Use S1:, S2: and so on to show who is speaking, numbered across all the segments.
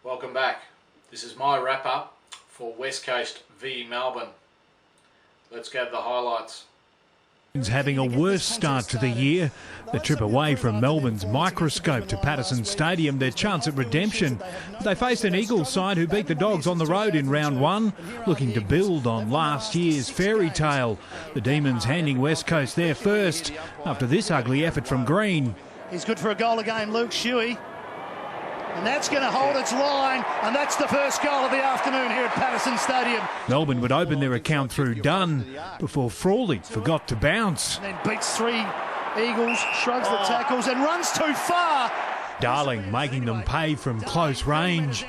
S1: Welcome back. This is my wrap-up for West Coast v Melbourne. Let's go to the highlights.
S2: Having a worse start to the year, the trip away from Melbourne's microscope to Patterson Stadium, their chance at redemption. They faced an Eagles side who beat the Dogs on the road in round one, looking to build on last year's fairy tale. The Demons handing West Coast their first after this ugly effort from Green.
S3: He's good for a goal again, Luke Shuey. And that's going to hold its line, and that's the first goal of the afternoon here at Patterson Stadium.
S2: Melbourne would open their account through Dunn before Frawley forgot to bounce.
S3: And then beats three Eagles, shrugs the tackles and runs too far.
S2: Darling making them pay from close range.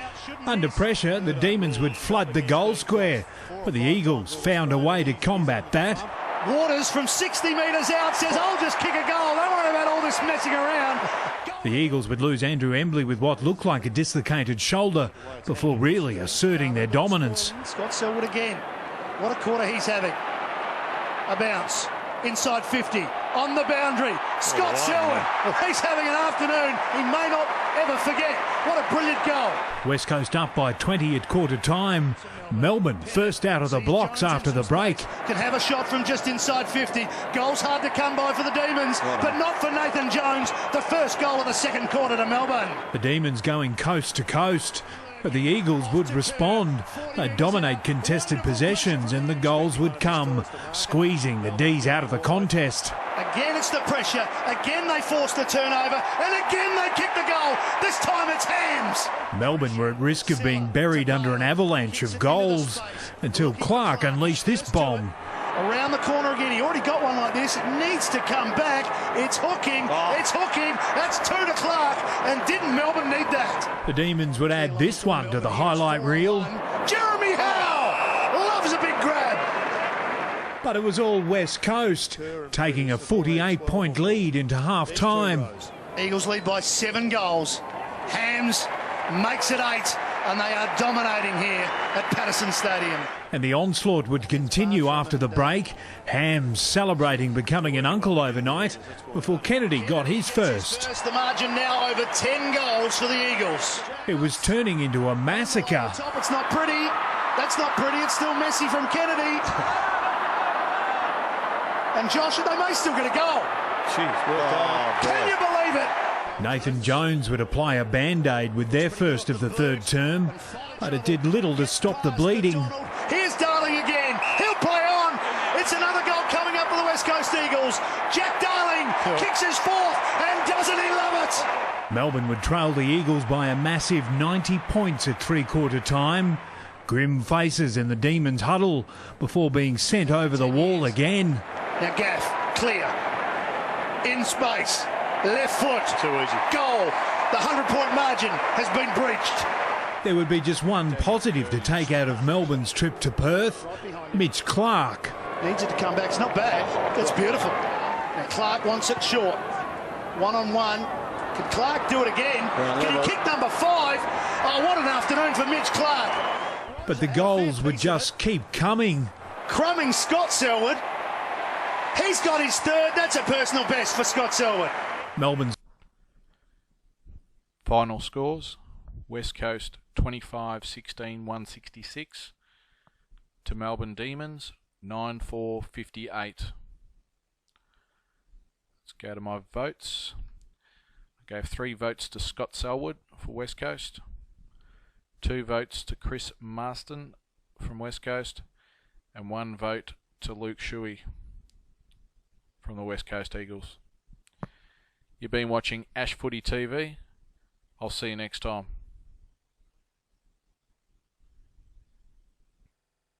S2: Under pressure, the Demons would flood the goal square, but the Eagles found a way to combat that.
S3: Waters from 60 metres out says, I'll just kick a goal, don't worry about all this messing around.
S2: The Eagles would lose Andrew Embley with what looked like a dislocated shoulder before really asserting their dominance.
S3: Scott Selwood again. What a quarter he's having. A bounce. Inside 50. On the boundary. Scott Selwood. He's having an afternoon he may not ever forget. What a brilliant goal.
S2: West Coast up by 20 at quarter time. Melbourne first out of the blocks after the break.
S3: Can have a shot from just inside 50. Goal's hard to come by for the Demons, but not for Nathan Jones. The first goal of the second quarter to Melbourne.
S2: The Demons going coast to coast, but the Eagles would respond. They'd dominate contested possessions and the goals would come, squeezing the D's out of the contest.
S3: Again it's the pressure, again they force the turnover, and again they kick the goal. This time it's Hams.
S2: Melbourne were at risk of being buried under an avalanche of goals until Clark unleashed this bomb.
S3: Around the corner again, he already got one like this, it needs to come back, it's hooking, that's two to Clark, and didn't Melbourne need that?
S2: The Demons would add this one to the highlight reel.
S3: Jeremy Howe loves a big grab.
S2: But it was all West Coast, taking a 48-point lead into half-time.
S3: Eagles lead by 7 goals. Hams makes it 8, and they are dominating here at Patterson Stadium.
S2: And the onslaught would continue after the break. Hams celebrating becoming an uncle overnight before Kennedy got his first.
S3: The margin now over 10 goals for the Eagles.
S2: It was turning into a massacre.
S3: It's not pretty. That's not pretty. It's still messy from Kennedy. And Josh, they may still get a goal.
S4: Jeez, well done.
S3: Can you believe it?
S2: Nathan Jones would apply a band-aid with their first of the third term, but it did little to stop the bleeding.
S3: Here's Darling again. He'll play on. It's another goal coming up for the West Coast Eagles. Jack Darling kicks his fourth, and doesn't he love it?
S2: Melbourne would trail the Eagles by a massive 90 points at three-quarter time. Grim faces in the Demons huddle before being sent over the wall again.
S3: Now Gaff, clear. In space. Left foot.
S4: Too easy.
S3: Goal. The 100-point margin has been breached.
S2: There would be just one positive to take out of Melbourne's trip to Perth. Mitch Clark.
S3: Needs it to come back. It's not bad. That's beautiful. Now Clark wants it short. One-on-one. Can Clark do it again? Can he kick number 5? Oh, what an afternoon for Mitch Clark.
S2: But the goals would just keep coming.
S3: Crumbing Scott Selwood. He's got his third. That's a personal best for Scott Selwood.
S2: Melbourne's
S1: Final scores: West Coast 25-16 166 to Melbourne Demons 9-4 58. Let's go to my votes. I gave 3 votes to Scott Selwood for West Coast, 2 votes to Chris Marston from West Coast, and 1 vote to Luke Shuey from the West Coast Eagles. You've been watching Ash Footy TV. I'll see you next time.